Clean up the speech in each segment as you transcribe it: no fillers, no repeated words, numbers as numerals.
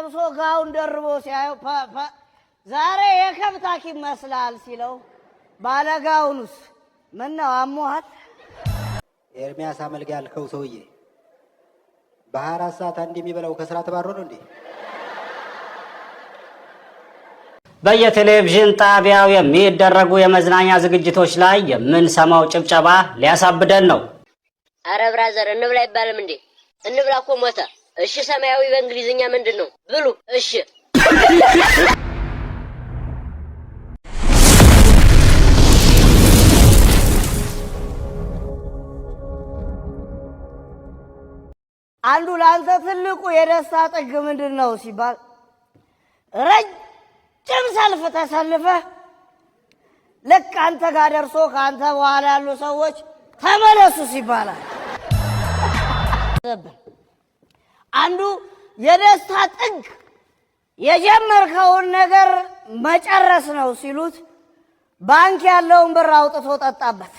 ለብሶ ጋውን ደርቦ ሲያየው ዛሬ የከብት ሐኪም መስላል ሲለው ባለጋውኑስ ምን ነው አሞሃል? ኤርሚያስ አመልጋ ያልከው ሰውዬ በ24 ሰዓት አንድ የሚበላው ከስራ ተባሮ ነው እንዴ? በየቴሌቪዥን ጣቢያው የሚደረጉ የመዝናኛ ዝግጅቶች ላይ የምንሰማው ጭብጨባ ሊያሳብደን ነው። አረ ብራዘር እንብላ ይባልም እንዴ? እንብላ እኮ ሞተ። እሺ ሰማያዊ በእንግሊዝኛ ምንድነው? ብሉ። እሺ አንዱ ላንተ ትልቁ የደስታ ጥግ ምንድነው ሲባል ረጅም ሰልፍ ተሰልፈህ ልክ አንተ ጋር ደርሶ ካንተ በኋላ ያሉ ሰዎች ተመለሱ ሲባላል። አንዱ የደስታ ጥግ የጀመርከውን ነገር መጨረስ ነው ሲሉት ባንክ ያለውን ብር አውጥቶ ጠጣበት።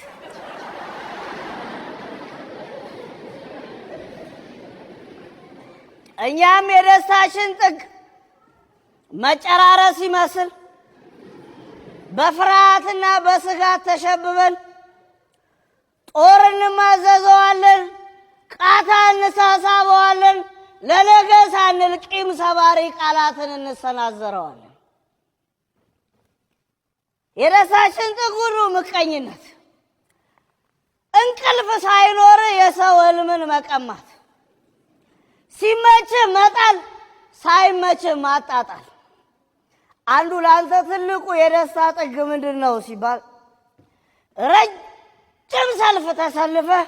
እኛም የደስታችን ጥግ መጨራረስ ይመስል በፍርሃትና በስጋት ተሸብበን ጦር እንማዘዘዋለን፣ ቃታ እንሳሳበዋለን፣ ለነገ ሳንል ቂም ሰባሪ ቃላትን እንሰናዘረዋለን። የደስታችን ጥግ ሁሉ ምቀኝነት፣ እንቅልፍ ሳይኖር የሰው ህልምን መቀማት፣ ሲመች መጣል፣ ሳይመች ማጣጣል። አንዱ ላንተ ትልቁ የደስታ ጥግ ምንድነው ሲባል ረጅም ሰልፍ ተሰልፈህ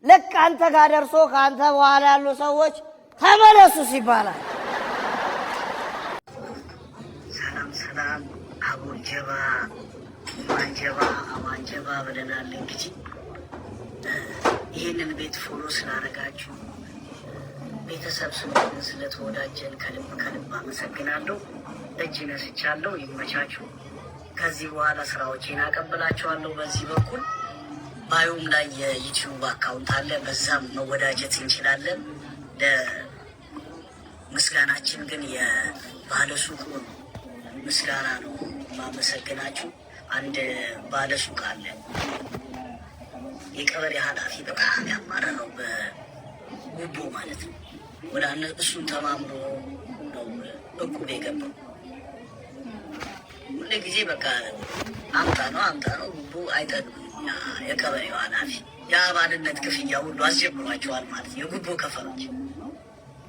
ልክ አንተ ጋር ደርሶ ካንተ በኋላ ያሉ ሰዎች ተመለሱ ሲባላል። ሰላም ሰላም፣ አቦጀባ ማንጀባ አማንጀባ ብለናል። እንግዲህ ይህንን ቤት ፎሎ ስላደረጋችሁ ቤተሰብ ስለተወዳጀን ከልብ ከልብ አመሰግናለሁ። እጅ ነስቻለሁ። ይመቻችሁ። ከዚህ በኋላ ስራዎቼን አቀብላችኋለሁ። በዚህ በኩል ባዮም ላይ የዩቲዩብ አካውንት አለ፣ በዛም መወዳጀት እንችላለን። ለምስጋናችን ግን የባለሱቁ ምስጋና ነው ማመሰግናችሁ። አንድ ባለሱቅ አለ፣ የቀበሌ ኃላፊ በጣም ያማረረው በጉቦ ማለት ነው። ወደ እሱን ተማምሮ ነው እቁብ የገባው። ሁሌ ጊዜ በቃ አምጣ ነው ጉቦ አይጠቅም። የቀበሌው ኃላፊ የአባልነት ክፍያ ሁሉ አስጀምሯቸዋል ማለት የጉቦ ከፈሎች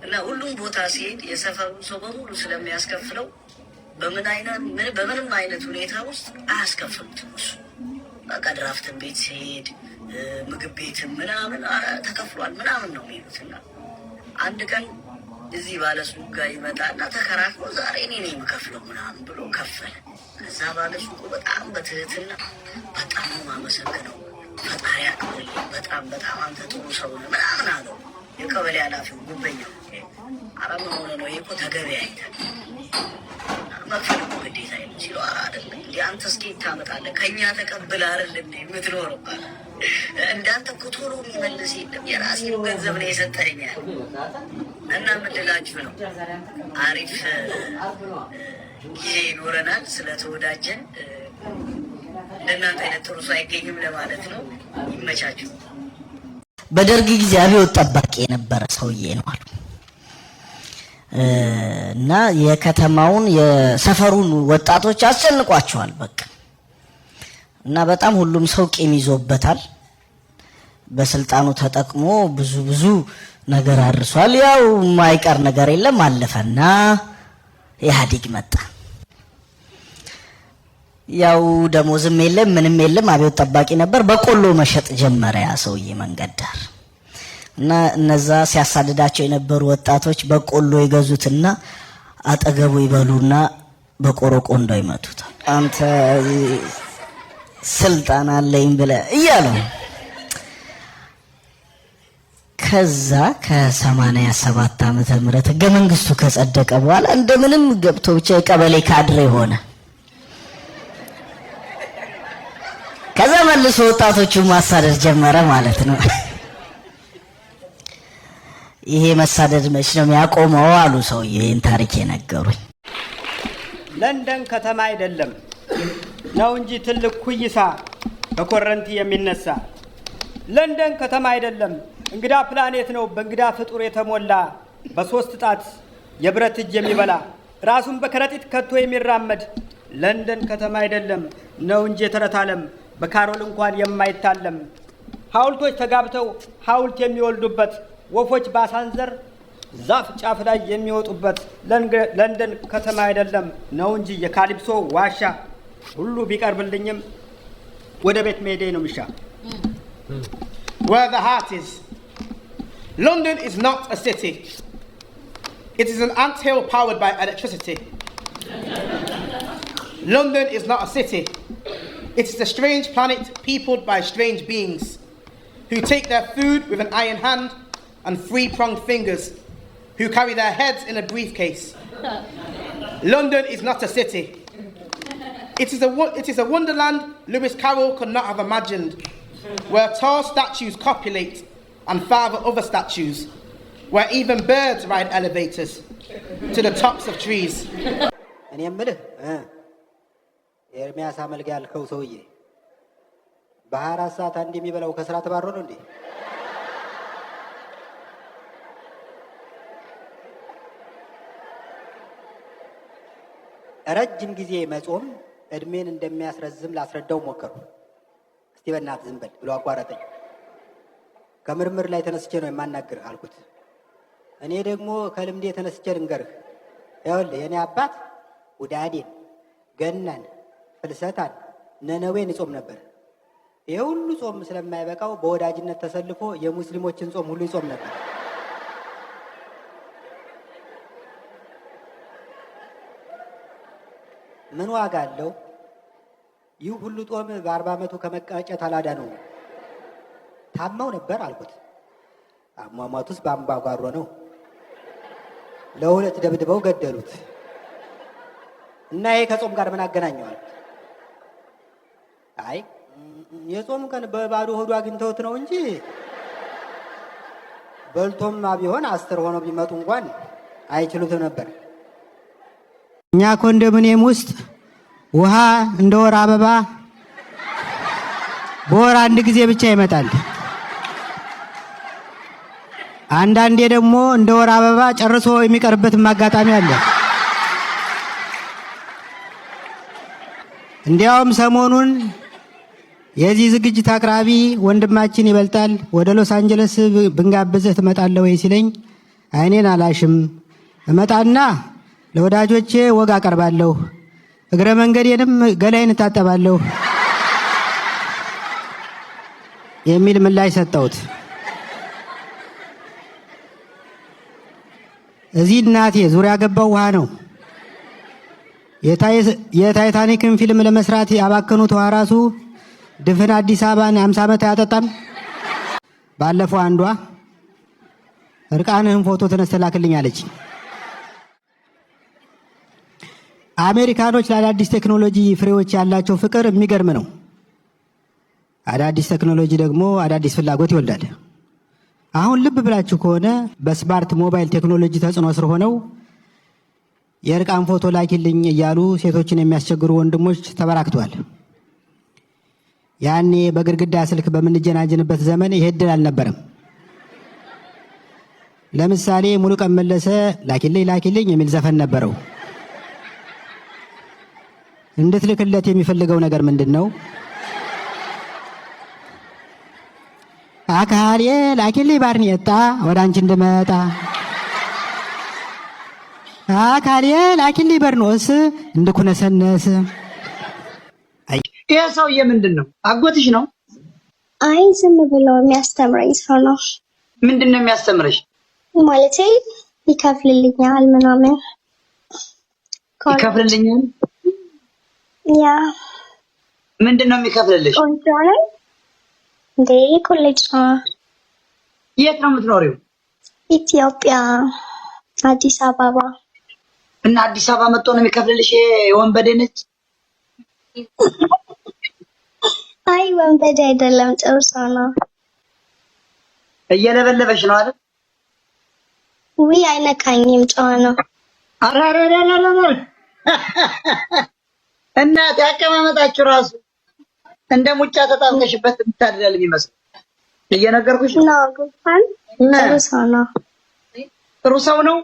እና ሁሉም ቦታ ሲሄድ የሰፈሩ ሰው በሙሉ ስለሚያስከፍለው በምንም አይነት ሁኔታ ውስጥ አያስከፍሉትም። እሱ በቃ ድራፍትን ቤት ሲሄድ ምግብ ቤትም ምናምን ተከፍሏል ምናምን ነው የሚሉት። እና አንድ ቀን እዚህ ባለሱቅ ጋር ይመጣና ተከራክሮ ዛሬ እኔ ነኝ የምከፍለው ምናምን ብሎ ከፈለ። ከዛ ባለሱቁ በጣም በትህትና በጣም ማመሰግነው ፈጣሪ አክብርልኝ፣ በጣም አንተ ጥሩ ሰው ነህ ምናምን አለው። የቀበሌ ኃላፊው ጉበኛው አረም ሆነ ነው ይሄ እኮ ተገቢ አይደል መክፈል እኮ ግዴታ ነው ሲለው፣ ኧረ አይደለም እንዲህ አንተ እስኪ ታመጣለህ ከእኛ ተቀብለህ አይደል እንደ የምትኖረው እንዳንተ እኮ ቶሎ የሚመልስ የለም የራሴን ገንዘብ ነው የሰጠኸኛል። እና ምንላችሁ ነው አሪፍ ጊዜ ይኖረናል። ስለተወዳጀን እንደናንተ አይነት ጥሩ ሰው አይገኝም ለማለት ነው። ይመቻችሁ። በደርግ ጊዜ አብዮት ጠባቂ የነበረ ሰውዬ ነው አሉ እና የከተማውን የሰፈሩን ወጣቶች አስጨንቋቸዋል በቃ። እና በጣም ሁሉም ሰው ቂም ይዞበታል። በስልጣኑ ተጠቅሞ ብዙ ነገር አድርሷል። ያው ማይቀር ነገር የለም አለፈና ኢህአዴግ መጣ። ያው ደሞዝም የለም ምንም የለም። አብዮት ጠባቂ ነበር። በቆሎ መሸጥ ጀመረ ያ ሰውዬ መንገድ ዳር። እና እነዛ ሲያሳድዳቸው የነበሩ ወጣቶች በቆሎ ይገዙትና አጠገቡ ይበሉና በቆሮቆ እንደው ይመቱታል። አንተ ስልጣን አለኝ ብለህ እያሉ ከዛ ከ87 ዓመተ ምህረት ህገ መንግስቱ ከጸደቀ በኋላ እንደምንም ገብቶ ብቻ የቀበሌ ካድሬ ሆነ። ከዛ መልሶ ወጣቶቹ ማሳደድ ጀመረ ማለት ነው። ይሄ መሳደድ መች ነው የሚያቆመው አሉ ሰውዬ ይህን ታሪክ የነገሩኝ። ለንደን ከተማ አይደለም ነው እንጂ ትልቅ ኩይሳ በኮረንቲ የሚነሳ ለንደን ከተማ አይደለም እንግዳ ፕላኔት ነው በእንግዳ ፍጡር የተሞላ በሶስት ጣት የብረት እጅ የሚበላ ራሱን በከረጢት ከቶ የሚራመድ ለንደን ከተማ አይደለም ነው እንጂ የተረት ዓለም በካሮል እንኳን የማይታለም ሐውልቶች ተጋብተው ሐውልት የሚወልዱበት ወፎች ባሳንዘር ዛፍ ጫፍ ላይ የሚወጡበት ለንደን ከተማ አይደለም ነው እንጂ የካሊፕሶ ዋሻ ሁሉ ቢቀርብልኝም ወደ ቤት መሄዴ ነው ምሻ። Where the heart is. London is not a city. It is an anthill powered by electricity. London is not a city. It is a strange planet peopled by strange beings who take their food with an iron hand and three-pronged fingers, who carry their heads in a briefcase. London is not a city. It is a wonderland Lewis Carroll could not have imagined, where tall statues copulate and father other statues, where even birds ride elevators to the tops of trees. እኔ የምልህ ኤርሚያስ አመልጋ ያልከው ሰውዬ በ24 ሰዓት አንድ የሚበላው ከስራ ተባሮ ነው እንዴ? ረጅም ጊዜ መጾም እድሜን እንደሚያስረዝም ላስረዳው ሞከሩ። እስቲ በእናትህ ዝም በል ብሎ አቋረጠኝ። ከምርምር ላይ ተነስቼ ነው የማናግርህ አልኩት። እኔ ደግሞ ከልምዴ ተነስቼ ልንገርህ። ይኸውልህ የኔ አባት ውዳዴን፣ ገናን፣ ፍልሰታን፣ ነነዌን ይጾም ነበር። ይሄ ሁሉ ጾም ስለማይበቃው በወዳጅነት ተሰልፎ የሙስሊሞችን ጾም ሁሉ ይጾም ነበር። ምን ዋጋ አለው? ይህ ሁሉ ጾም በ40 ዓመቱ ከመቀጨት አላዳነው። ታማው ነበር አልኩት። አሟሟቱስ በአምባጓሮ ነው። ለሁለት ደብድበው ገደሉት። እና ይሄ ከጾም ጋር ምን አገናኘዋል? አይ የጾም ቀን በባዶ ሆዱ አግኝተውት ነው እንጂ በልቶማ ቢሆን 10 ሆኖ ቢመጡ እንኳን አይችሉትም ነበር። እኛ ኮንዶሚኒየም ውስጥ ውሃ እንደ ወር አበባ በወር አንድ ጊዜ ብቻ ይመጣል። አንዳንዴ ደግሞ እንደ ወር አበባ ጨርሶ የሚቀርበት አጋጣሚ አለ። እንዲያውም ሰሞኑን የዚህ ዝግጅት አቅራቢ ወንድማችን ይበልጣል ወደ ሎስ አንጀለስ ብንጋብዝህ ትመጣለህ ወይ ሲለኝ አይኔን አላሽም፣ እመጣና ለወዳጆቼ ወግ አቀርባለሁ፣ እግረ መንገዴንም ገላይን እታጠባለሁ የሚል ምላሽ ሰጠሁት። እዚህ እናቴ ዙሪያ ገባው ውሃ ነው። የታይታኒክን ፊልም ለመስራት ያባከኑት ውሃ ራሱ ድፍን አዲስ አበባን 50 ዓመት አያጠጣም። ባለፈው አንዷ እርቃንህን ፎቶ ተነስተህ ላክልኝ አለች። አሜሪካኖች ለአዳዲስ ቴክኖሎጂ ፍሬዎች ያላቸው ፍቅር የሚገርም ነው። አዳዲስ ቴክኖሎጂ ደግሞ አዳዲስ ፍላጎት ይወልዳል። አሁን ልብ ብላችሁ ከሆነ በስማርት ሞባይል ቴክኖሎጂ ተጽዕኖ ስር ሆነው የእርቃን ፎቶ ላኪልኝ እያሉ ሴቶችን የሚያስቸግሩ ወንድሞች ተበራክተዋል። ያኔ በግድግዳ ስልክ በምንጀናጀንበት ዘመን ይሄ እድል አልነበረም። ለምሳሌ ሙሉቀን መለሰ ላኪልኝ የሚል ዘፈን ነበረው። እንድትልክለት የሚፈልገው ነገር ምንድን ነው? አካሌ ላኪልኝ ባርኔጣ ወደ አንቺ እንድመጣ፣ አካሌ ላኪልኝ በርኖስ እንድኩነሰነስ። ይሄ ሰውዬ ምንድን ነው? አጎትሽ ነው? አይ ዝም ብሎ የሚያስተምረኝ ሰው ነው። ምንድን ነው የሚያስተምረሽ? ማለቴ ይከፍልልኛል ምናምን። ይከፍልልኛል? ያ ምንድን ነው የሚከፍልልሽ? ቆንጆ ነው እንዴ? ኮሌጅ ነው። የት ነው የምትኖሪው? ኢትዮጵያ አዲስ አበባ። እና አዲስ አበባ መጥቶ ነው የሚከፍልልሽ? የወንበዴ ነች? አይ ወንበዴ አይደለም፣ ጥሩ ሰው ነው። እየለበለበሽ ነው አይደል? ውይ አይነካኝም፣ ጨዋ ነው። አራራራራራ እናት ያቀማመጣችሁ ራሱ እንደ ሙጫ ተጣምተሽበት የምታደርጋል የሚመስል እየነገርኩሽ ነው። ጉፋን ጥሩ ሰው ነው። ጥሩ ሰው ነው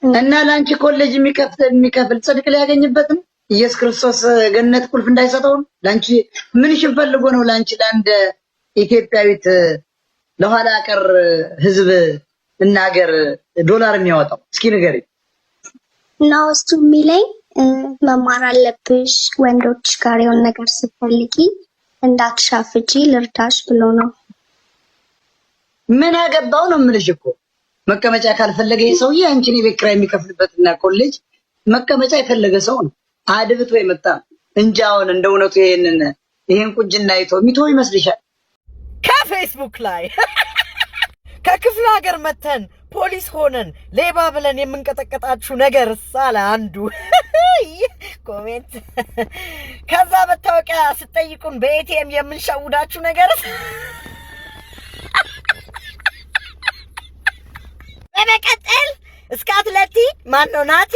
እና ለአንቺ ኮሌጅ የሚከፍል ጽድቅ ሊያገኝበት ነው። ኢየሱስ ክርስቶስ ገነት ቁልፍ እንዳይሰጠው ለአንቺ ምንሽን ፈልጎ ነው? ለአንቺ ለአንድ ኢትዮጵያዊት ለኋላ ቀር ህዝብ እና ሀገር ዶላር የሚያወጣው እስኪ ንገሪ። ነው እሱ የሚለኝ መማር አለብሽ፣ ወንዶች ጋር የሆነ ነገር ስትፈልጊ እንዳትሻፍጂ ልርዳሽ ብሎ ነው። ምን አገባው ነው የምልሽ እኮ። መቀመጫ ካልፈለገ ሰውዬ አንቺን የቤት ኪራይ የሚከፍልበትና ኮሌጅ መቀመጫ የፈለገ ሰው ነው። አድብቶ የመጣ እንጂ አሁን እንደ እውነቱ ይሄን ቁንጅና አይቶ የሚተው ይመስልሻል? ከፌስቡክ ላይ ከክፍለ ሀገር መተን ፖሊስ ሆነን ሌባ ብለን የምንቀጠቀጣችሁ ነገር ሳለ አንዱ ኮሜንት። ከዛ መታወቂያ ስጠይቁን በኤቲኤም የምንሸውዳችሁ ነገር። በመቀጠል እስካትለቲ ማነው ናቲ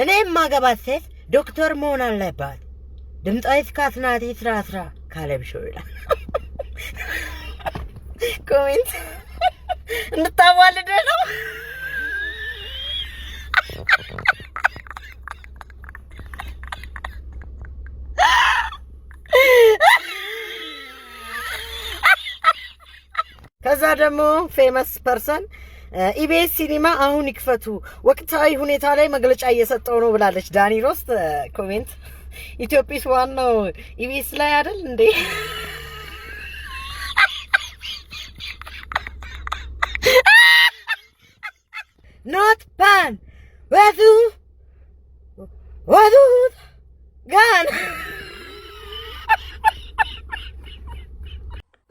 እኔ የማገባት ሴት ዶክተር መሆን አለባት፣ ድምጣዊ እስካት ናቲ ስራ ካለብሽው ይላል ኮሜንት። እንድታዋልደ ነው። ከዛ ደግሞ ፌመስ ፐርሰን ኢቢኤስ ሲኒማ አሁን ይክፈቱ፣ ወቅታዊ ሁኔታ ላይ መግለጫ እየሰጠው ነው ብላለች ዳኒ ሮስት። ኮሜንት ኢትዮጵያስ ዋናው ኢቢኤስ ላይ አይደል እንዴ? ኖት ፓን ወዱ ጋን።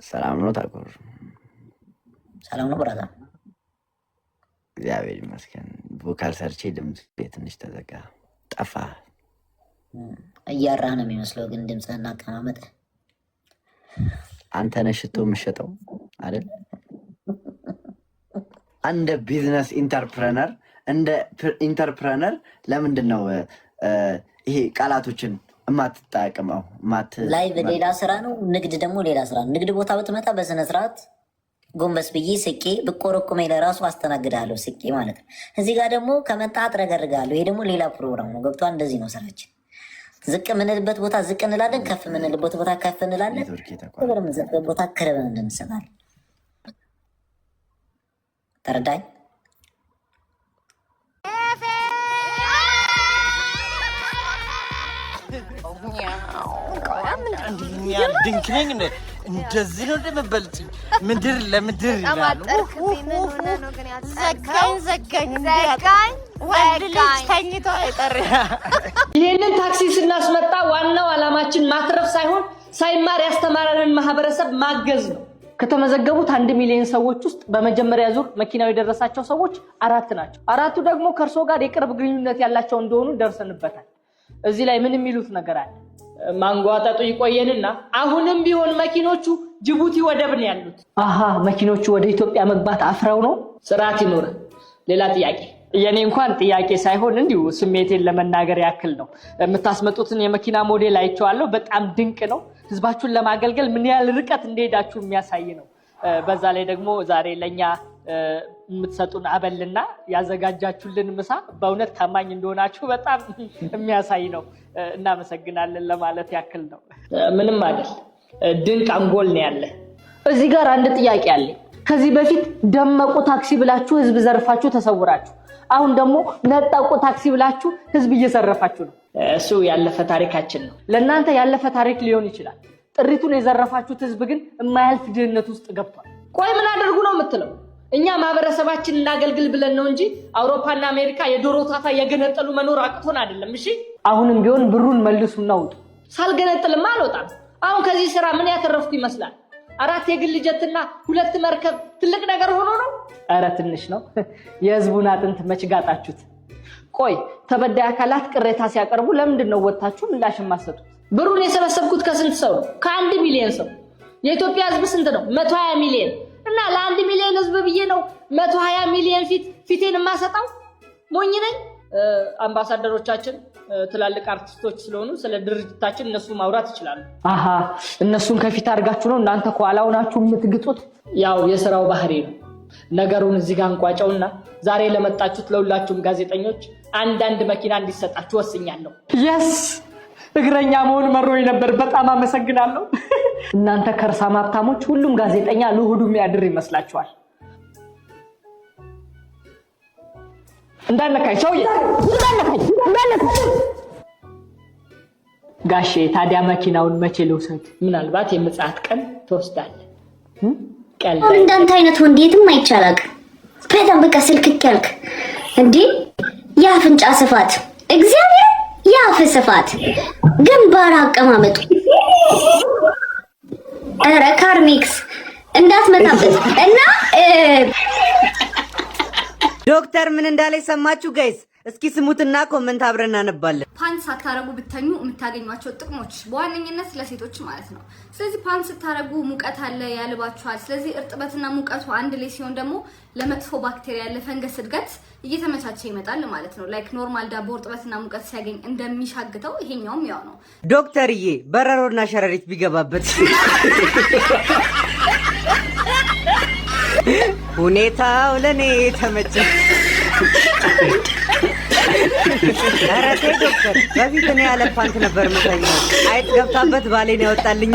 ሰላም ነው ታቆር? ሰላም ነው ብራታ። እግዚአብሔር ይመስገን። ቮካል ሰርቼ ድምፅ ትንሽ ተዘጋ ጠፋ። እያራህ ነው የሚመስለው ግን ድምፅህና አቀማመጥ አንተ ነህ ሽቶ የምትሸጠው አይደል? እንደ ቢዝነስ ኢንተርፕረነር ለምንድን ነው ይሄ ቃላቶችን የማትጠቀመው? ላይ በሌላ ስራ ነው፣ ንግድ ደግሞ ሌላ ስራ ነው። ንግድ ቦታ ብትመጣ በስነ ስርዓት ጎንበስ ብዬ ስቄ ብቆረቁመኝ ለራሱ አስተናግዳለሁ ስቄ ማለት ነው። እዚህ ጋር ደግሞ ከመጣ አጥረገርጋለሁ። ይሄ ደግሞ ሌላ ፕሮግራም ነው። ገብቷል? እንደዚህ ነው ስራችን። ዝቅ የምንልበት ቦታ ዝቅ እንላለን፣ ከፍ የምንልበት ቦታ ከፍ እንላለን። ክብር የምንሰጥበት ቦታ ክብር እንሰጣለን። ተረዳኝ? ድንክ ነኝ እንደዚህ ነው እንደምበልጥ ምድር ለምድር ይላሉ። ዘጋኝ ወንድ ልጅ ተኝቶ አይጠርም። ይህንን ታክሲ ስናስመጣ ዋናው ዓላማችን ማትረፍ ሳይሆን ሳይማር ያስተማረንን ማህበረሰብ ማገዝ ነው። ከተመዘገቡት 1 ሚሊዮን ሰዎች ውስጥ በመጀመሪያ ዙር መኪናው የደረሳቸው ሰዎች 4 ናቸው። 4ቱ ደግሞ ከእርሶ ጋር የቅርብ ግንኙነት ያላቸው እንደሆኑ ደርሰንበታል። እዚህ ላይ ምን የሚሉት ነገር አለ? ማንጓጣጡ ይቆየንና አሁንም ቢሆን መኪኖቹ ጅቡቲ ወደብ ነው ያሉት። አሃ መኪኖቹ ወደ ኢትዮጵያ መግባት አፍረው ነው? ስርዓት ይኖር። ሌላ ጥያቄ? የኔ እንኳን ጥያቄ ሳይሆን እንዲሁ ስሜቴን ለመናገር ያክል ነው። የምታስመጡትን የመኪና ሞዴል አይቼዋለሁ። በጣም ድንቅ ነው። ህዝባችሁን ለማገልገል ምን ያህል ርቀት እንደሄዳችሁ የሚያሳይ ነው። በዛ ላይ ደግሞ ዛሬ ለኛ የምትሰጡን አበልና ያዘጋጃችሁልን ምሳ በእውነት ታማኝ እንደሆናችሁ በጣም የሚያሳይ ነው። እናመሰግናለን ለማለት ያክል ነው። ምንም አይደል። ድንቅ አንጎል ነው ያለ። እዚህ ጋር አንድ ጥያቄ አለ። ከዚህ በፊት ደመቁ ታክሲ ብላችሁ ህዝብ ዘርፋችሁ ተሰውራችሁ፣ አሁን ደግሞ ነጠቁ ታክሲ ብላችሁ ህዝብ እየዘረፋችሁ ነው። እሱ ያለፈ ታሪካችን ነው። ለእናንተ ያለፈ ታሪክ ሊሆን ይችላል። ጥሪቱን የዘረፋችሁት ህዝብ ግን የማያልፍ ድህነት ውስጥ ገብቷል። ቆይ ምን አድርጉ ነው የምትለው? እኛ ማህበረሰባችንን እናገልግል ብለን ነው እንጂ አውሮፓና አሜሪካ የዶሮ ታታ የገነጠሉ መኖር አቅቶን አይደለም። እሺ አሁንም ቢሆን ብሩን መልሱና ውጡ። ሳልገነጥልማ አልወጣም። አሁን ከዚህ ስራ ምን ያተረፍኩ ይመስላል? 4 የግል ጀትና 2 መርከብ ትልቅ ነገር ሆኖ ነው? ኧረ ትንሽ ነው። የህዝቡን አጥንት መች ጋጣችሁት? ቆይ ተበዳይ አካላት ቅሬታ ሲያቀርቡ ለምንድን ነው ወጣችሁ ምላሽ የማትሰጡት? ብሩን የሰበሰብኩት ከስንት ሰው ነው? ከ1 ሚሊዮን ሰው። የኢትዮጵያ ህዝብ ስንት ነው? 120 ሚሊዮን። እና ለ1 ሚሊዮን ህዝብ ብዬ ነው 120 ሚሊዮን ፊቴን የማሰጣው? ሞኝ ነኝ? አምባሳደሮቻችን ትላልቅ አርቲስቶች ስለሆኑ ስለ ድርጅታችን እነሱ ማውራት ይችላሉ። አሃ እነሱን ከፊት አድርጋችሁ ነው እናንተ ከኋላው ናችሁ የምትግጡት? ያው የሥራው ባህሪ ነው። ነገሩን እዚህ ጋር እንቋጨውና ዛሬ ለመጣችሁት ለሁላችሁም ጋዜጠኞች አንዳንድ መኪና እንዲሰጣችሁ ወስኛለሁ። የስ እግረኛ መሆን መሮኝ ነበር። በጣም አመሰግናለሁ። እናንተ ከርሳማ ሀብታሞች ሁሉም ጋዜጠኛ ለሁዱ የሚያድር ይመስላችኋል። እንዳነካኝ ሰውዬ እንዳነካኝ። ጋሼ ታዲያ መኪናውን መቼ ልውሰድ? ምናልባት የምጽአት ቀን ትወስዳለህ። እንዳንተ አይነት ወንድ የትም አይቻላቅ። በጣም በቃ ስልክክ ያልክ እንዴ! የአፍንጫ ስፋት እግዚአብሔር፣ የአፍ ስፋት፣ ግንባር አቀማመጡ፣ ኧረ ካርሚክስ እንዳትመጣበት እና ዶክተር ምን እንዳለ ሰማችሁ ጋይስ? እስኪ ስሙትና ኮመንት አብረን እናነባለን። ፓንት ሳታረጉ ብተኙ የምታገኟቸው ጥቅሞች በዋነኝነት ለሴቶች ማለት ነው። ስለዚህ ፓንት ስታረጉ ሙቀት አለ ያልባችኋል። ስለዚህ እርጥበትና ሙቀቱ አንድ ላይ ሲሆን ደግሞ ለመጥፎ ባክቴሪያ ለፈንገስ እድገት እየተመቻቸ ይመጣል ማለት ነው። ላይክ ኖርማል ዳቦ እርጥበትና ሙቀት ሲያገኝ እንደሚሻግተው ይሄኛውም ያው ነው። ዶክተርዬ በረሮና ሸረሪት ቢገባበት ሁኔታው ለኔ ተመቸ። ኧረ ተይ ዶክተር፣ በፊት እኔ ያለ ፓንት ነበር የምተኛው። አይጥ ገብታበት ባሌን ያወጣልኝ።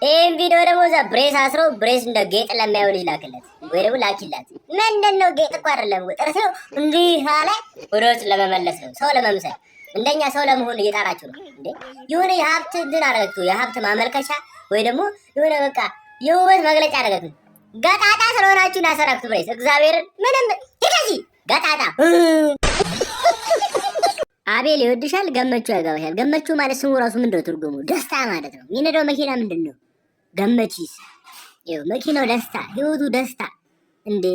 ይህን ቪዲዮ ደግሞ እዛ ብሬስ አስሮ ብሬስ እንደ ጌጥ ለሚያየው ልጅ ላክለት ወይ ደግሞ ላኪላት። ምንድን ነው ጌጥ እኮ አይደለም፣ ጥርስ እንዲህ አለ ወደ ውስጥ ለመመለስ ነው፣ ሰው ለመምሰል። እንደኛ ሰው ለመሆን እየጣራችሁ ነው እንዴ? የሆነ የሀብት እንትን አደረጋችሁ፣ የሀብት ማመልከቻ ወይ ደግሞ የሆነ በቃ የውበት መግለጫ አደረጋችሁ። ጋጣጣ ስለሆናችሁ ናሰራችሁ ብሬስ እግዚአብሔርን ምንም ይከዚ ጋጣጣ። አቤል ይወድሻል፣ ገመቹ ያገባሻል። ገመቹ ማለት ስሙ ራሱ ምንድነው ትርጉሙ? ደስታ ማለት ነው። የሚነዳው መኪና ምንድነው? ገመቺስ። ይኸው መኪናው ደስታ፣ ህይወቱ ደስታ። እንዴ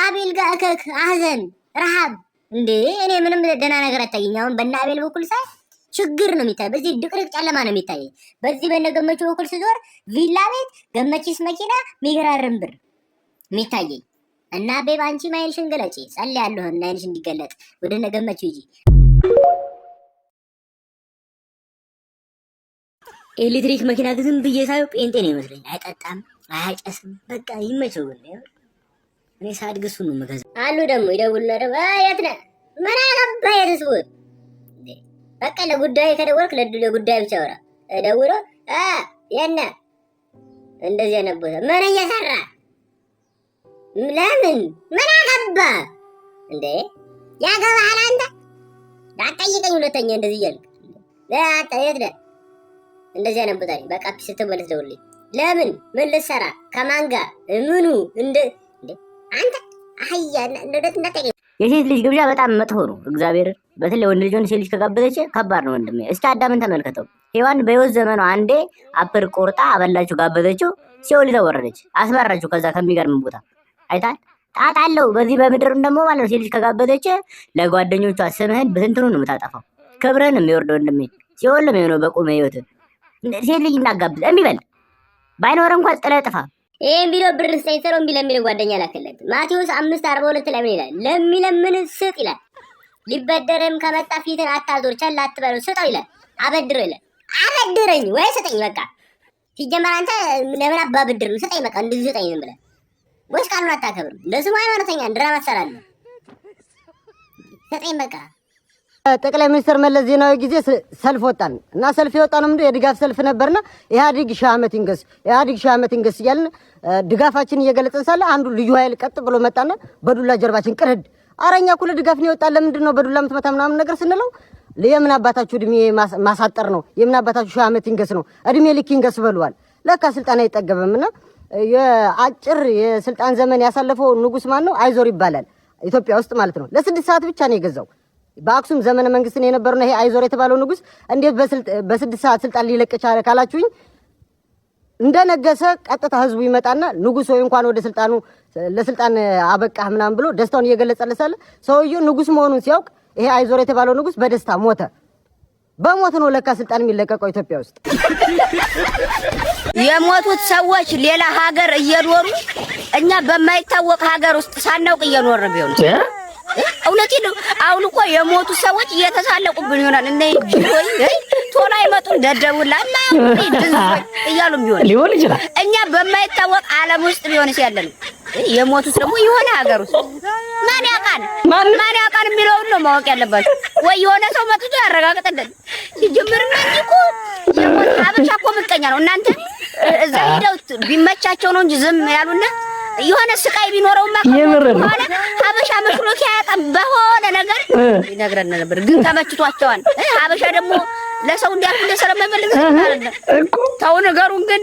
አቤል ጋር እከክ፣ ሀዘን፣ ረሃብ። እንዴ እኔ ምንም ደህና ነገር አታየኝ። አሁን በእነ አቤል በኩል ሳይ ችግር ነው የሚታይ። በዚህ ድቅድቅ ጨለማ ነው የሚታይ። በዚህ በእነ ገመቹ በኩል ስዞር ቪላ ቤት፣ ገመቺስ መኪና፣ ሚገራርም ብር የሚታየኝ። እና ቤብ አንቺ ማይልሽን ገለጪ፣ ጸልያለሁ እና አይንሽ እንዲገለጥ ወደ እነ ገመቹ ሂጂ። ኤሌክትሪክ መኪና ግን ብዬ ሳየው ጴንጤ ነው ይመስለኝ። አይጠጣም፣ አያጨስም፣ በቃ ይመቸው። ግን እኔ ሳድግ እሱን ነው የምገዛው። አሉ ደግሞ ይደውሉና ደግሞ የት ነህ? ምን አገባህ የትስቡት? በቃ ለጉዳይ ከደወልክ ለጉዳይ ብቻ አውራ። ደውሎ የት ነህ? እንደዚህ አይነት ቦታ ምን እየሰራ ለምን? ምን አገባህ እንዴ? ያገባሃል አንተ? ዳጠይቀኝ ሁለተኛ እንደዚህ እያልክ ለአንተ የት ነህ? እንደዚህ አይነት ቦታ ነኝ። በቃ ስትመለስ ደውልልኝ። ለምን? ምን ልትሰራ? ከማን ጋር? ምኑ? እንደ አንተ አህያ እንደት እንዳጠቀኝ። የሴት ልጅ ግብዣ በጣም መጥፎ ነው። እግዚአብሔር በተለይ ወንድ ልጅ ሴት ልጅ ከጋበዘች ከባድ ነው ወንድሜ። እስኪ አዳምን ተመልከተው። ሔዋን በሕይወት ዘመኗ አንዴ አፕል ቆርጣ አበላችሁ፣ ጋበዘችው፣ ሲኦል ተወረደች፣ አስመራችሁ። ከዛ ከሚገርም ቦታ አይታል ጣጣ አለው። በዚህ በምድርም ደግሞ ማለት ነው ሴት ልጅ ከጋበዘች ለጓደኞቿ ስምህን ብትንትኑ ነው የምታጠፋው። ክብርህን ነው የሚወርደው ወንድሜ። ሲኦል ነው የሚሆነው በቁመ ህይወት። ሴት ልጅ እናጋብዝ እምቢ በል። ባይኖር እንኳን ጥለህ ጥፋ። ይሄን ቪዲዮ ብር ስጠኝ ሰሮ እምቢ ለሚል ጓደኛ ላከለት። ማቴዎስ 5:42 ላይ ምን ይላል? ለሚለምን ስጥ ይላል። ሊበደርም ከመጣ ፊትን አታዞር፣ ቸል አትበለው፣ ስጠው ይላል። አበድረው ይላል። አበድረኝ ወይ ስጠኝ በቃ። ሲጀመር አንተ ለምን አባ ብድር ነው? ስጠኝ በቃ እንደዚህ ስጠኝ ዝም ብለህ። ወይስ ቃሉን አታከብርም? ለስሙ ሃይማኖተኛ ድራማ ትሰራለህ። ስጠኝ በቃ። ጠቅላይ ሚኒስትር መለስ ዜናዊ ጊዜ ሰልፍ ወጣን እና ሰልፍ የወጣነው ምንድነው የድጋፍ ሰልፍ ነበርና ኢህአዴግ ሺህ ዓመት ይንገስ፣ ኢህአዴግ ሺህ ዓመት ይንገስ እያልን ድጋፋችን እየገለጽን ሳለ አንዱ ልዩ ኃይል ቀጥ ብሎ መጣና በዱላ ጀርባችን ቅርድ። አረኛ እኮ ለድጋፍ ነው የወጣን፣ ለምንድን ነው በዱላ የምትመታ ምናምን ነገር ስንለው የምን አባታችሁ እድሜ ማሳጠር ነው፣ የምን አባታችሁ ሺህ ዓመት ይንገስ ነው፣ እድሜ ልክ ይንገስ በሏል። ለካ ስልጣን አይጠገብምና የአጭር የስልጣን ዘመን ያሳለፈው ንጉስ ማን ነው? አይዞር ይባላል። ኢትዮጵያ ውስጥ ማለት ነው። ለ6 ሰዓት ብቻ ነው የገዛው። በአክሱም ዘመነ መንግስት ነው የነበረው። ይሄ አይዞር የተባለው ንጉስ እንዴት በ6 ሰዓት ስልጣን ሊለቅ ቻለ ካላችሁኝ፣ እንደነገሰ ቀጥታ ህዝቡ ይመጣና ንጉስ ወይ እንኳን ወደ ስልጣኑ ለስልጣን አበቃህ ምናምን ብሎ ደስታውን እየገለጸለት ሳለ ሰውየው ንጉስ መሆኑን ሲያውቅ ይሄ አይዞር የተባለው ንጉስ በደስታ ሞተ። በሞት ነው ለካ ስልጣን የሚለቀቀው ኢትዮጵያ ውስጥ። የሞቱት ሰዎች ሌላ ሀገር እየኖሩ እኛ በማይታወቅ ሀገር ውስጥ ሳናውቅ እየኖርን ቢሆን እውነቴን ነው። አሁን እኮ የሞቱ ሰዎች እየተሳለቁብን ይሆናል። እነ ጅቦይ ቶሎ አይመጡም ደደቡላና እያሉ ቢሆን ይችላል። እኛ በማይታወቅ ዓለም ውስጥ ቢሆንስ ያለነው የሞቱት ደግሞ የሆነ ሀገር ውስጥ ማን ያውቃል የሚለውን ነው ማወቅ ያለባቸው። ወይ የሆነ ሰው መጥቶ ያረጋግጥልን። ሲጀምር እንጂ እኮ የሞት ሀበሻ እኮ ምቀኛ ነው እናንተ። እዛ ሄደው ቢመቻቸው ነው እንጂ ዝም ያሉና የሆነ ስቃይ ቢኖረውማ ከሆነ ሀበሻ መሽሎኪያ ያጣም በሆነ ነገር ይነግረን ነበር። ግን ተመችቷቸዋል። ሀበሻ ደግሞ ለሰው እንዲያልኩ ስለማይፈልግ እኮ ተው ነገሩን። ግን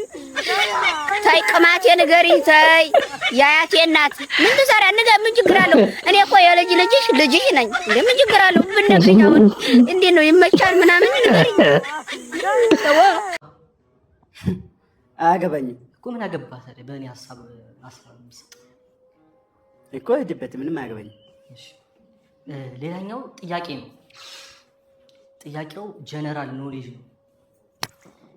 ታይ ቅማቴ ንገሪ ታይ ያያቴ እናት ምን ትሰራ ንገ ምን ችግር አለው? እኔ እኮ ልጅሽ ነኝ እንዴ ምን ችግር አለው? ብነግሪኝ አሁን እንዴት ነው ይመቻል ምናምን ንገሪ። ተው አያገባኝም እኮ ምን አገባ ታዲያ? በእኔ ሐሳብ እኮ ሄድበት ምንም አያገባኝም። ሌላኛው ጥያቄ ነው። ጥያቄው ጀነራል ኖሌጅ ነው።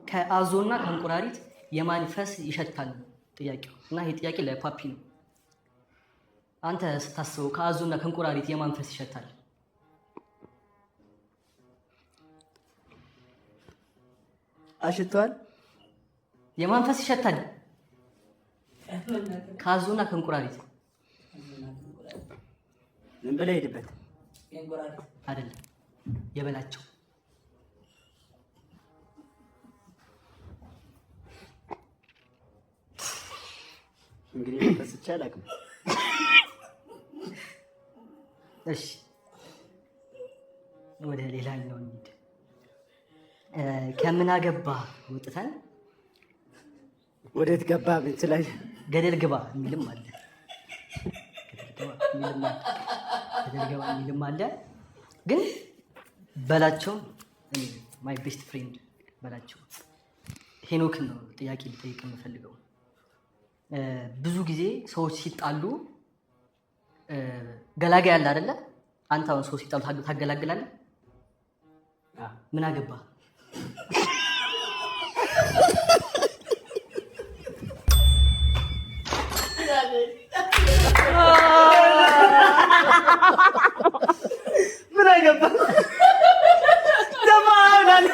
ከአዞና ከእንቁራሪት የማን ፈስ ይሸታል ጥያቄው እና ይሄ ጥያቄ ለፓፒ ነው። አንተ ስታስበው ከአዞና ከእንቁራሪት የማን ፈስ ይሸታል? አሽቷል። የማን ፈስ ይሸታል? ከአዞና ከእንቁራሪት ምን ብለህ ሄድበት አይደለም የበላቸው እንግዲህ ፈስቻ አላውቅም። እሺ ወደ ሌላኛው እንሂድ። ከምን አገባ ወጥተን ወዴት ገባ ምን ትላለህ? ገደል ግባ የሚልም አለ። ገደል ግባ የሚልም አለ። ግን በላቸው ማይ ቤስት ፍሬንድ በላቸው ሄኖክን ነው ጥያቄ ልጠይቅ የምፈልገው። ብዙ ጊዜ ሰዎች ሲጣሉ ገላጋይ አለ አይደለ? አንተ አሁን ሰው ሲጣሉ ታገላግላለህ? ምን አገባ? ምን አገባ? ተማናል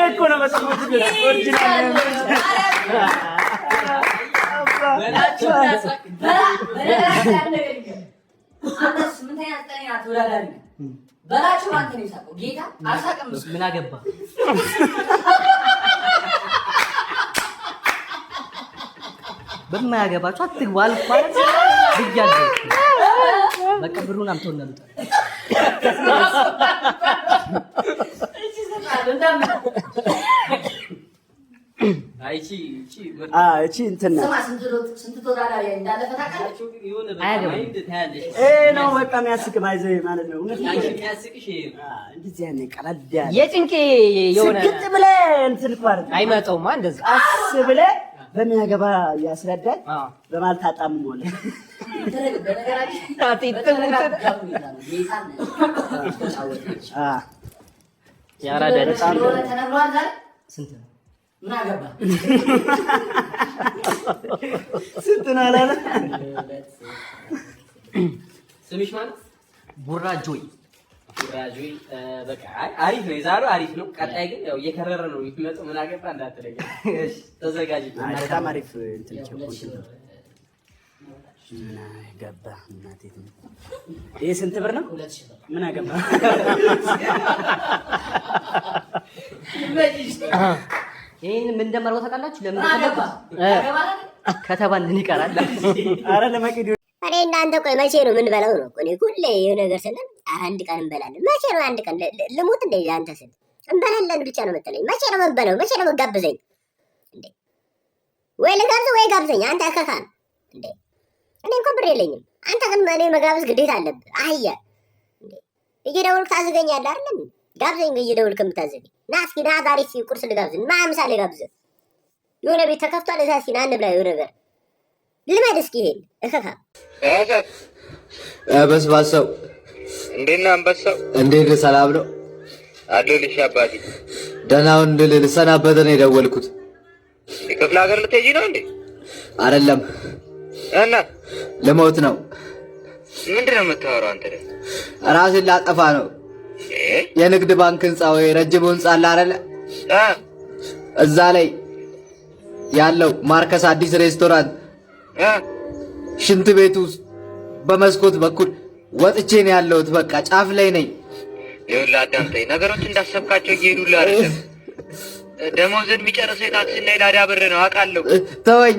እኮ ነው መስሎት ኦሪጂናል ምን አገባ? በማያገባችሁ አትግቡ አልኳል ብያለሁ። በቃ ብሩን አምተው እናሉታ እቺ እንትን ነው ነው በቃ የሚያስቅ ባይዘይ ማለት ነው። እንደዚህ ያኔ ቀላል የጭንቄ የሆነ ስግጥ ብለህ እንትን እኮ አይመጣውማ እንደዛ አስ ብለህ በሚያገባ ያስረዳል በማለት ታጣምሟል። ስንት ነው? ምን አገባ? ስንት ነው አላለ? ስምሽ ማለት ቡራጆይ። ቡራጆይ በቃ አሪፍ ነው፣ የዛሬው አሪፍ ነው። ቀጣይ ግን ያው እየከረረ ነው የሚመጣው። ምን አገባ እንዳትለኝ። እሺ ተዘጋጅ። በጣም አሪፍ እንትን ነው። ምን አገባ እናቴ ነው። ይሄ ስንት ብር ነው? ምን አገባ? ይሄን ምን እንደማርገው ታውቃላችሁ? ለምን ተለባ ከተባልን ይቀራል። አረ ለማቂዲ እኔ እናንተ ቆይ መቼ ነው ምን በላው ነው? እኔ ሁሌ የሆነ ነገር ስለን አንድ ቀን እንበላለን። መቼ ነው አንድ ቀን ልሙት እንደ አንተ ስል እንበላለን ብቻ ነው የምትለኝ? መቼ ነው የምንበላው? መቼ ነው የምትጋብዘኝ እንዴ? ወይ ልጋብዝ ወይ ጋብዘኝ። አንተ አከካን እንዴ? እኔ እንኳን ብር የለኝም። አንተ ግን እኔ መጋበዝ ግዴታ አለብህ። አህያ እንዴ እየደወልክ ታዝገኛለህ አይደል? ጋብዘኝ እየደወልክ የምታዝገኝ። ና እስኪ ና ዛሬ እስኪ ቁርስ ልጋብዝ። ምሳ ልጋብዝህ። የሆነ ቤት ተከፍቷል። እዛ እስኪ ና እንብላ የሆነ ነገር ልመድ እስኪ ይሄን እከካ በስባሳው እንዴት ነህ አንበሳው? እንዴት ሰላም ነው? አለሁልሽ አባቴ። ደህናውን ልሰናበት ነው የደወልኩት። የክፍለ ሀገር ልትሄጂ ነው እንዴ? አይደለም እና ለሞት ነው። ምንድን ነው የምታወራው አንተ? ራሴን ላጠፋ ነው። የንግድ ባንክ ህንፃ ወይ ረጅም ህንፃ አለ አይደለ? እዛ ላይ ያለው ማርከስ አዲስ ሬስቶራንት ሽንት ቤቱ በመስኮት በኩል ወጥቼ ነው ያለሁት። በቃ ጫፍ ላይ ነኝ። ይኸውልህ አዳምጠኝ፣ ነገሮች እንዳሰብካቸው እየሄዱልህ አይደለም። ደሞዝን የሚጨርሰው የታክሲና የላዳ ብር ነው አውቃለሁ። ተወኝ።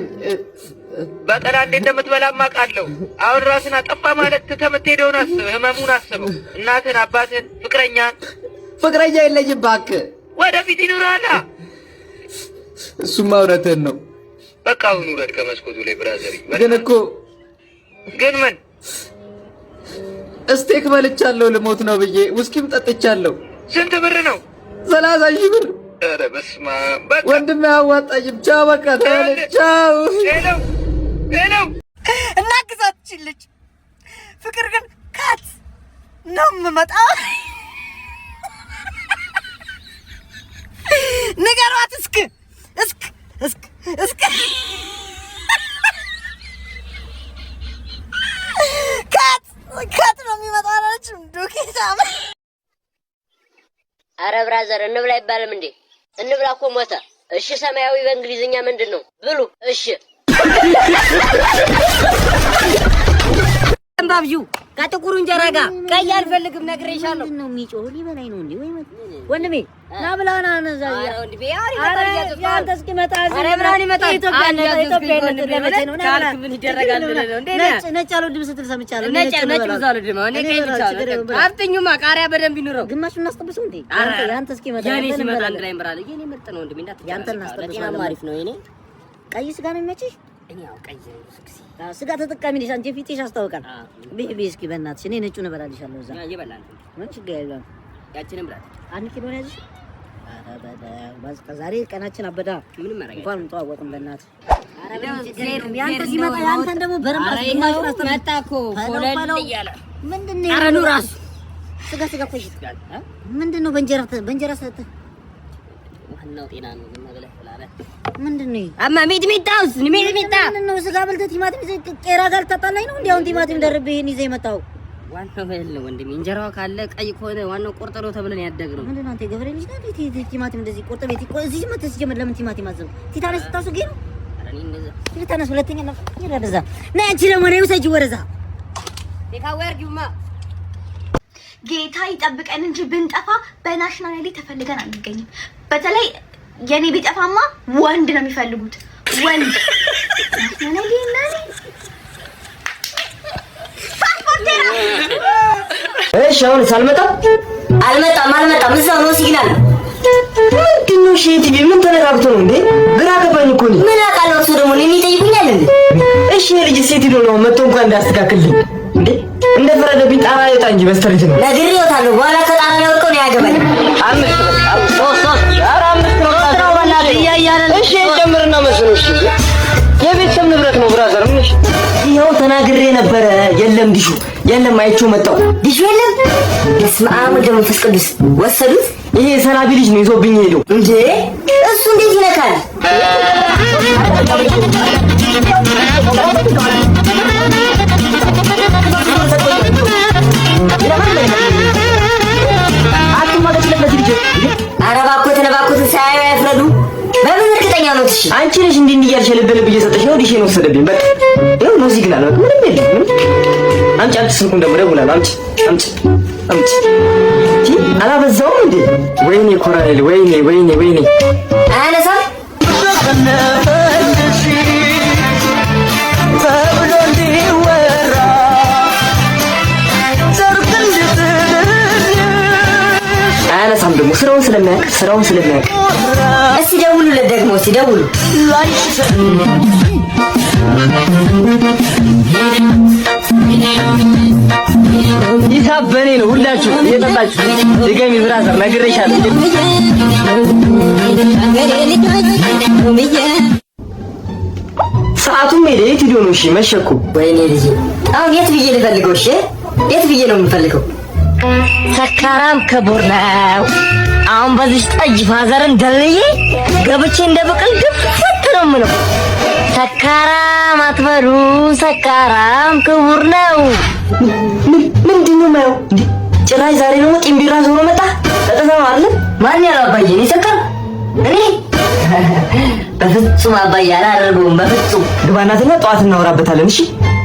በቀን አንዴ እንደምትበላም አውቃለሁ። አሁን ራስን አጠፋ ማለት ትተህ የምትሄደውን አስብ፣ ህመሙን አስበው። እናትህን፣ አባትህን፣ ፍቅረኛን። ፍቅረኛ የለኝም እባክህ። ወደፊት ይኖራላ። እሱማ እውነትህን ነው። በቃ አሁን ውረድ ከመስኮቱ ላይ ብራዘሪ። ግን እኮ ግን ምን እስቴክ በልቻለሁ ልሞት ነው ብዬ ውስኪም ጠጥቻለሁ። ስንት ብር ነው? 30,000 ብር። ኧረ በስመ አብ። በቃ ወንድሜ አያዋጣኝም። ቻው በቃ ተወለ። ቻው። ሄሎ እናግዛችን ልጅ ፍቅር ግን ካት ነው የምመጣው። ንገሯት እስክ ካት ነው የሚመጣው አላለችም? ዱቄታ። አረ ብራዘር እንብላ አይባልም እንዴ? እንብላ እኮ ሞተ። እሺ ሰማያዊ በእንግሊዝኛ ምንድን ነው? ብሉ። እሺ ባብዩ ከጥቁሩ እንጀራ ጋር ቀይ አልፈልግም ነግሬሻለሁ። ነው የሚጮህ ሊበላኝ ነው እንዴ? ወይ ወንድሜ ና ብላና ነዛ። አረ ወንድሜ ያንተ እስኪመጣ አረ ብራን ይመጣል። ኢትዮጵያ ለመቼ ነው? ካልክ ምን ይደረጋል ብለህ ነው እንዴ? ነጭ አልወድም ስትል ሰምቻለሁ። ነጭ ብዙ አልወድም። እኔ ቀይ ብቻ ነው። አፍጥኙማ ቃሪያ በደንብ ይኑረው። ግማሹን እናስጠብሰው እንዴ? ያንተ እስኪመጣ የኔ ሲመጣ አንድ ላይ እንበላለን። የኔ ምርጥ ነው ወንድሜ። እንዳትጨርስ። ያንተ እናስጠብሰው። አሪፍ ነው። የኔ ቀይ ስጋ ነው የሚመችሽ? እኔ ያው ቀይ ስጋ ተጠቃሚ ነሽ አንቺ። ፊትሽ ያስታውቃል። ቢቢ እስኪ በእናትሽ እኔ ነጩን እበላልሻለሁ። እዛ ይበላል። ምን ችግር የለም። ያቺንም ብላት አንድ ኪሎ ነው ያዝሽ። ዛሬ ቀናችን አበዳ። ምንም ማረጋ እንኳን እንተዋወቅም በእናትህ። ያንተ ሲመጣ ያንተን ደግሞ በረምባ መጣ እኮ ፎለል እያለ ምንድን ነው? ኧረ ኑ ራሱ ስጋ እኮ ይሽትጋል። ምንድን ነው በእንጀራ ሰጥተህ ዋናው ጤና ነው። ዝም ብለህ ብላለህ። ምንድን ነው አማ ሚጥሚጣውስ? ሚጥሚጣ ምንድን ነው? ስጋ በልተህ ቲማቲም ይዘህ ቄራ ጋር ልታጣላኝ ነው እንዴ? አሁን ቲማቲም ደርቤ ይሄን ይዘህ የመጣው ዋናው በል ወንድሜ። እንጀራው ካለ ቀይ ከሆነ ዋናው ቁርጥ ነው ተብለን ያደግነው። ምንድን ነው አንተ ገበሬ ልጅ ነህ? ቲማቲም እንደዚህ ቁርጥ ቤት እዚህ መተህ ሲጀምር ለምን ቲማቲም አዘው? ቲታነስ ስታስገኝ ነው። ኧረ እኔ እንደዛ ቲታነስ ሁለተኛ ነው ይረዳዛ። ነይ አንቺ ደግሞ ነይ ውሰጂ ወረዛ ዴካወርጊውማ ጌታ ይጠብቀን እንጂ ብንጠፋ በናሽናሊቲ ተፈልገን አንገኝም። በተለይ የኔ ቢጠፋማ ወንድ ነው የሚፈልጉት። ወንድ ናሽናሊቲ ነኝ። እሺ አሁን አልመጣም። እዛው ነው ሲግናል። ምንድን ነው ሼት ምን ተነጋግቶ ነው እንዴ? ግራ ገባኝ እኮ ነው። ምን አውቃለሁ። እሱ ደግሞ እኔን ይጠይቁኛል እንዴ? እሺ ልጅ ሴት ሄዶ ነው መጥቶ እንኳን እንዳስተካክልኝ እንዴ? እንደ ፈረደብኝ ጣራ ይወጣ እንጂ በስተርጅ ነው ነግሬዎታለሁ። በኋላ ከጣራ ላይ ወድቆ ነው ያገባኝ። እሺ ጨምርና መስሎሽ የቤተሰብ ንብረት ነው ብራዘር። ምን እሺ ይኸው ተናግሬ ነበረ። የለም ዲሹ የለም። አይቼው መጣሁ። ዲሹ የለም። በስመ አብ ወወልድ ወመንፈስ ቅዱስ። ወሰዱት። ይሄ ሰላቢ ልጅ ነው ይዞብኝ ሄደው። እንዴ እሱ እንዴት ይነካል? ኧረ እባክዎትን ሳያዩ አይፍረዱ። በምን እርግጠኛ ነው? እሺ አንቺ ነሽ እንዲህ እያልሽ ልብ እየሰጠሽ ነው። ዲሼን ወሰደብኝ። በቃ ይኸው ነው ሲግናል። በቃ ምንም የለም። አምጪ ስልኩን ደግሞ ደውላለሁ። አምጪ አላበዛውም እንዴ? ወይኔ ኮራኔል፣ ወይኔ አያነሳም። አያነሳም ደግሞ ስራውን ስለሚያውቅ። እስቲ ደውሉለት ደግሞ ደውሉ። ሂሳብ በኔ ነው። ሁላችሁ እየጠጣችሁ ድገሚ ብራዘር፣ ነግሬሻለሁ። ሰዓቱም ሄደ። የት ሄዶ ነው? እሺ መሸኩ። ወይኔ ልጅ አሁን የት ብዬ ልፈልገው? እሺ የት ብዬ ነው የምፈልገው? ሰካራም ክቡር ነው። አሁን በዚህ ጠጅ ፋዘርን ደልዬ ገብቼ እንደ በቀል ግፍት ነው የምለው። ሰካራም አትበሉ፣ ሰካራም ክቡር ነው። ምንድን ነው የማየው? ጭራሽ ዛሬ ደግሞ ጢምቢራ ዞሮ መጣ። ተጠፋው አይደል? ማን ያለው አባዬ? እኔ ሰካር እኔ በፍጹም አባዬ አላደርገውም። በፍጹም ግባናትና ጠዋት እናወራበታለን። እሺ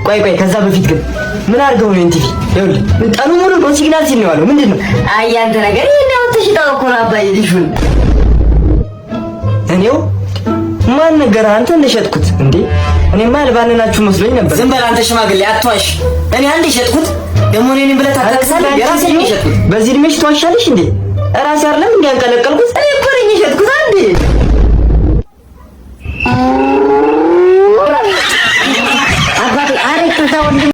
ቆይ ከዛ በፊት ግን ምን አድርገው ነው እንቲቪ? ይኸውልህ ቀኑ ሙሉ ነው ሲግናል ሲል ነው ያለው። ምንድን ነው? አይ አንተ ነገር ይሄን ተሽጣው እኮ ነው አባዬ ልጁን። እኔው ማን ነገር አንተ እንደሸጥኩት እንዴ? እኔማ ያልባንናችሁ መስሎኝ ነበር። ዝም በል አንተ ሽማግሌ አትዋሽ። እኔ አንድ የሸጥኩት ደግሞ እኔን ብለህ ታከሳለህ። የራሴ ነው የሸጥኩት። በዚህ እድሜሽ ትዋሻለሽ እንዴ? ራሴ አይደለም እንዴ ያንቀለቀልኩት? እኔ እኮ ነኝ የሸጥኩት። አንዴ አባቴ አሪፍ ነው ወንድም።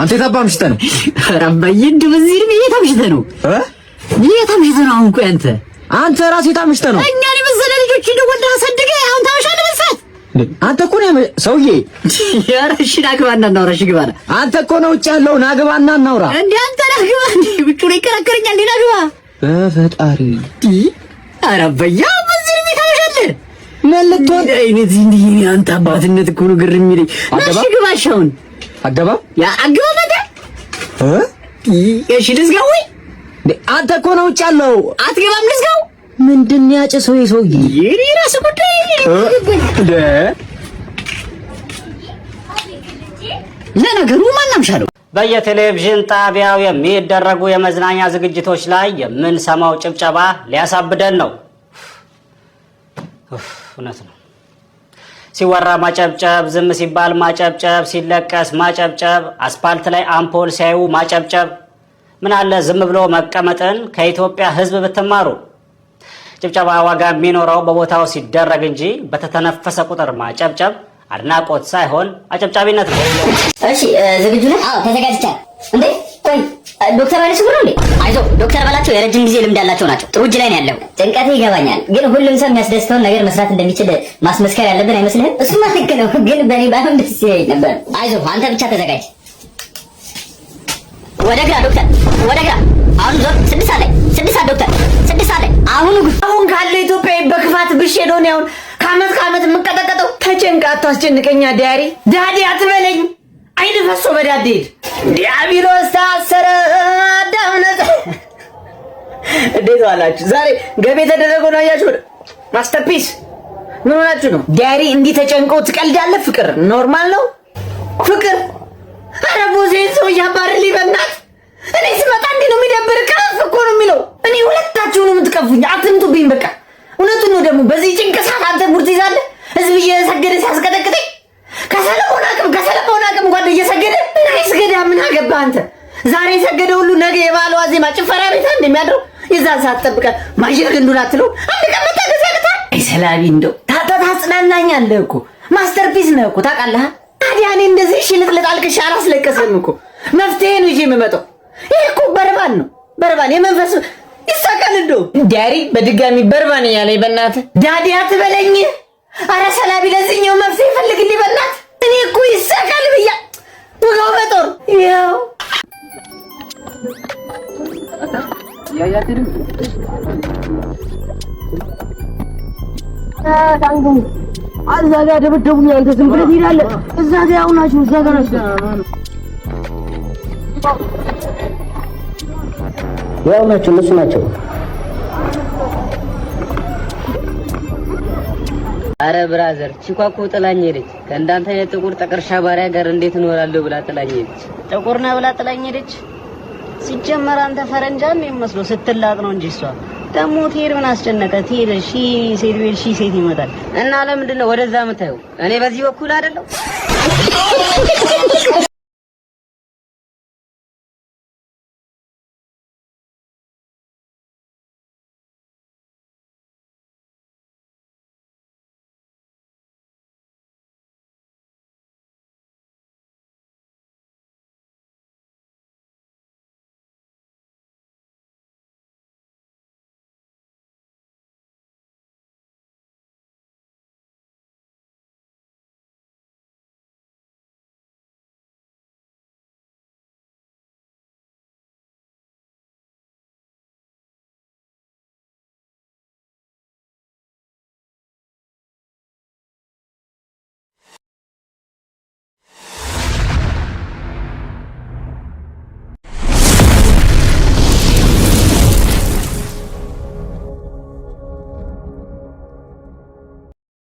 አንተ የታባምሽተ ነው? ኧረ አባዬ እንደው በዚህ እድሜ የታምሽተ ነው? የታምሽተ ነው? አሁን ቆይ አንተ ራስህ የታምሽተ ነው? እኛ የመሰለ ልጆች እንደው ወንድ አሳድገ አሁን ታምሻለህ በሳት። አንተ እኮ ነው ሰውዬ። ኧረ እሺ ናግባና እናውራ። እሺ ግባና። አንተ እኮ ነው ውጭ ያለው። ናግባና እናውራ። እንዴ አንተ ናግባ እንዴ ብቻ ነው ይከራከረኛል። ናግባ በፈጣሪ ኧረ አባዬ በዚህ እድሜ ታምሻለህ? መልቶን እኔ እንዴ አንተ አባትነት እኮ ነው ግርም የሚለኝ። እሺ ግባሻውን አገባ ያ አገባ መጣ እሺ ልዝጋው ወይ? አንተ እኮ ነው ውጭ ያለው። አትገባም? ልዝጋው። ምንድን ነው ያጨሰው የሰውዬ? የኔ ራስ ጉዳይ ለነገሩ ማናምሻለው። በየቴሌቪዥን ጣቢያው የሚደረጉ የመዝናኛ ዝግጅቶች ላይ የምንሰማው ጭብጨባ ሊያሳብደን ነው። እውነት ነው። ሲወራ ማጨብጨብ፣ ዝም ሲባል ማጨብጨብ፣ ሲለቀስ ማጨብጨብ፣ አስፓልት ላይ አምፖል ሲያዩ ማጨብጨብ። ምን አለ ዝም ብሎ መቀመጥን ከኢትዮጵያ ሕዝብ ብትማሩ። ጭብጨባ ዋጋ የሚኖረው በቦታው ሲደረግ እንጂ በተተነፈሰ ቁጥር ማጨብጨብ አድናቆት ሳይሆን አጨብጫቢነት ነው። እሺ ዝግጁ ነህ? አዎ ተዘጋጅቻለሁ። እንዴ ቆይ ዶክተር ባይነሱ ነው እንዴ? አይዞህ ዶክተር ባላቸው የረጅም ጊዜ ልምድ ያላቸው ናቸው። ጥሩ እጅ ላይ ነው ያለው። ጭንቀት ይገባኛል፣ ግን ሁሉም ሰው የሚያስደስተውን ነገር መስራት እንደሚችል ማስመስከር ያለብን አይመስልህም? እሱማ ልክ ነው፣ ግን በእኔ ባይሆን ደስ ይለኝ ነበር። አይዞህ አንተ ብቻ ተዘጋጅ። ወደ ግራ ዶክተር፣ ወደ ግራ። አሁን ዞር። 6 ሰዓት ላይ 6 ሰዓት ዶክተር፣ 6 ሰዓት ላይ። አሁን ካለው ኢትዮጵያዊ በክፋት ብሼ ነው አሁን ከዓመት የምቀጠቀጠው። ተጨንቃ አታስጨንቀኛ ዲያሪ ዳዲ አትበለኝ። አይን ፈሶ በዳዴ ሄድ። ዲያብሎስ ታሰረ አዳምነት። እንዴት ዋላችሁ? ዛሬ ገቢ የተደረገው ነው ያያችሁ። ማስተርፒስ ምን ሆናችሁ ነው? ዲያሪ እንዲህ ተጨንቀው ትቀልዳለህ? ፍቅር ኖርማል ነው ፍቅር። ኧረ ቦዜ ሰው ያባርልኝ በእናትህ። እኔ ስመጣ እንዲህ ነው የሚደብር። ከፍ እኮ ነው የሚለው። እኔ ሁለታችሁ ነው የምትቀፉኝ። አትምጡብኝ በቃ። እውነቱን ነው ደግሞ። በዚህ ጭንቅ ሰዓት አንተ ሙርት ይዛለህ። ህዝብ እየሰገደ ሲያስቀጠቅጠኝ ከሰለሞን አቅም እንኳን እየሰገደ እና ይስገዳ። ምን አገባህ አንተ? ዛሬ የሰገደ ሁሉ ነገ የባለ ዋዜማ ጭፈራ ቤት እንደሚያድረው የዛን ሰዓት ጠብቀህ ማሽር ግንዱን አትለው። አንድ ቀን መታገዝ ያቅታል። አይ ሰላቢ እንደው ታጽናናኛለህ እኮ ማስተርፒስ ነህ እኮ ታውቃለህ። ታዲያ እኔ እንደዚህ ሽልጥልጥ አልቅሼ አላስለቀስም እኮ። መፍትሄ ነው ይዤ የምመጣው። ይሄ እኮ በርባን ነው፣ በርባን የመንፈስ ይሳቃል። እንደው ዳሪ በድጋሚ በርባን እያለኝ በእናትህ ዳዲ አትበለኝ። አረ ሰላቢ ለዚህኛው መፍትሄ ይፈልግልኝ በእናትህ። እኔ እኮ ይሳቃል ብያ ውጋው በጦር ያው እዛ ጋር ደበደቡኝ። አንተ ዝም ብለህ ትሄዳለህ። እዛ ጋር ያው ናችሁ፣ እዛ ጋር ናችሁ። ያው ናቸው፣ እነሱ ናቸው። አረ ብራዘር ቺኳ እኮ ጥላኝ ሄደች። ከእንዳንተ አይነት ጥቁር ጠቅርሻ ባሪያ ጋር እንዴት እኖራለሁ ብላ ጥላኝ ሄደች። ጥቁር ነህ ብላ ጥላኝ ሄደች። ሲጀመር አንተ ፈረንጃን የሚመስለው ስትላቅ ነው እንጂ እሷ ደግሞ ትሄድ ምን አስጨነቀ? ትሄድ ሴት ቤት ሴት ይመጣል። እና ለምንድን ነው ወደዛ የምታየው? እኔ በዚህ በኩል አይደለም